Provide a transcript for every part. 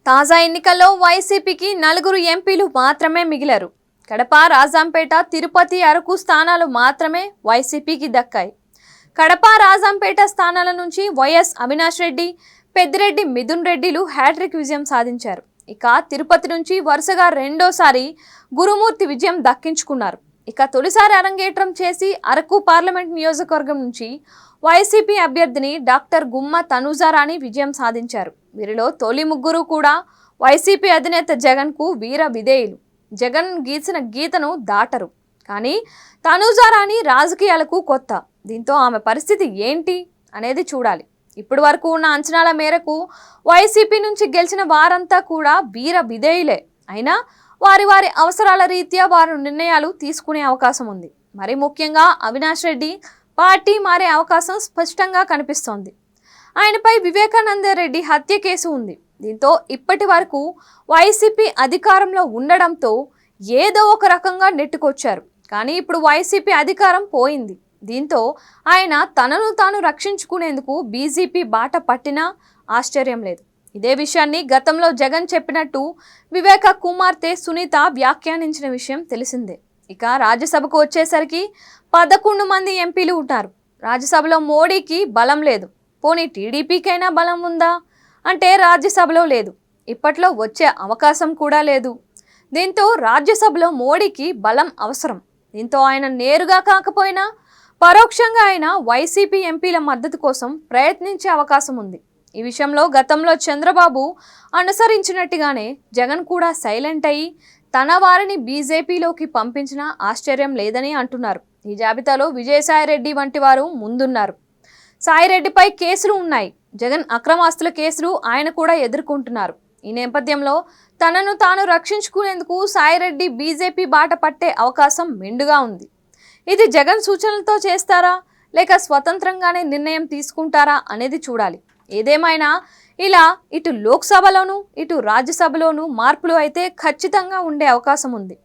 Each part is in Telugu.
తాజా ఎన్నికల్లో వైసీపీకి 4 ఎంపీలు మాత్రమే మిగిలారు. కడప, రాజంపేట, తిరుపతి, అరకు స్థానాలు మాత్రమే వైసీపీకి దక్కాయి. కడప, రాజంపేట స్థానాల నుంచి వైఎస్ అవినాష్ రెడ్డి, పెద్దిరెడ్డి మిథున్ రెడ్డిలు హ్యాట్రిక్ విజయం సాధించారు. ఇక తిరుపతి నుంచి వరుసగా రెండోసారి గురుమూర్తి విజయం దక్కించుకున్నారు. ఇక తొలిసారి అరంగేట్రం చేసి అరకు పార్లమెంట్ నియోజకవర్గం నుంచి వైసీపీ అభ్యర్థిని డాక్టర్ గుమ్మ తనుజారాణి విజయం సాధించారు. వీరిలో తొలి ముగ్గురు కూడా వైసీపీ అధినేత జగన్కు వీర విధేయులు. జగన్ గీసిన గీతను దాటరు. కానీ తనుజారాణి రాజకీయాలకు కొత్త. దీంతో ఆమె పరిస్థితి ఏంటి అనేది చూడాలి. ఇప్పటి వరకు ఉన్న అంచనాల మేరకు వైసీపీ నుంచి గెలిచిన వారంతా కూడా వీర విధేయులే. అయినా వారి వారి అవసరాల రీత్యా వారు నిర్ణయాలు తీసుకునే అవకాశం ఉంది. మరి ముఖ్యంగా అవినాష్ రెడ్డి పార్టీ మారే అవకాశం స్పష్టంగా కనిపిస్తోంది. ఆయనపై వివేకానంద రెడ్డి హత్య కేసు ఉంది. దీంతో ఇప్పటి వరకు వైసీపీ అధికారంలో ఉండడంతో ఏదో ఒక రకంగా నెట్టుకొచ్చారు. కానీ ఇప్పుడు వైసీపీ అధికారం పోయింది. దీంతో ఆయన తనను తాను రక్షించుకునేందుకు బీజేపీ బాట పట్టినా ఆశ్చర్యం లేదు. ఇదే విషయాన్ని గతంలో జగన్ చెప్పినట్టు వివేక కుమార్తె సునీత వ్యాఖ్యానించిన విషయం తెలిసిందే. ఇక రాజ్యసభకు వచ్చేసరికి 11 మంది ఎంపీలు ఉంటారు. రాజ్యసభలో మోడీకి బలం లేదు. పోనీ టీడీపీకైనా బలం ఉందా అంటే రాజ్యసభలో లేదు. ఇప్పట్లో వచ్చే అవకాశం కూడా లేదు. దీంతో రాజ్యసభలో మోడీకి బలం అవసరం. దీంతో ఆయన నేరుగా కాకపోయినా పరోక్షంగా ఆయన వైసీపీ ఎంపీల మద్దతు కోసం ప్రయత్నించే అవకాశం ఉంది. ఈ విషయంలో గతంలో చంద్రబాబు అనుసరించినట్టుగానే జగన్ కూడా సైలెంట్ అయ్యి తన వారిని బీజేపీలోకి పంపించినా ఆశ్చర్యం లేదని అంటున్నారు. ఈ జాబితాలో విజయసాయిరెడ్డి వంటి వారు ముందున్నారు. సాయిరెడ్డిపై కేసులు ఉన్నాయి. జగన్ అక్రమాస్తుల కేసులు ఆయన కూడా ఎదుర్కొంటున్నారు. ఈ నేపథ్యంలో తనను తాను రక్షించుకునేందుకు సాయిరెడ్డి బీజేపీ బాట పట్టే అవకాశం మెండుగా ఉంది. ఇది జగన్ సూచనలతో చేస్తారా లేక స్వతంత్రంగానే నిర్ణయం తీసుకుంటారా అనేది చూడాలి. ఏదేమైనా ఇలా ఇటు లోక్సభలోనూ ఇటు రాజ్యసభలోనూ మార్పులు అయితే ఖచ్చితంగా ఉండే అవకాశం ఉంది.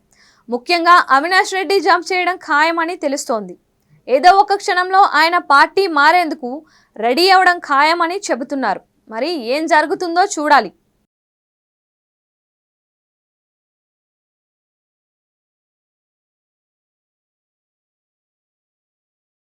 ముఖ్యంగా అవినాష్ రెడ్డి జంప్ చేయడం ఖాయమని తెలుస్తోంది. ఏదో ఒక క్షణంలో ఆయన పార్టీ మారేందుకు రెడీ అవ్వడం ఖాయమని చెబుతున్నారు. మరి ఏం జరుగుతుందో చూడాలి.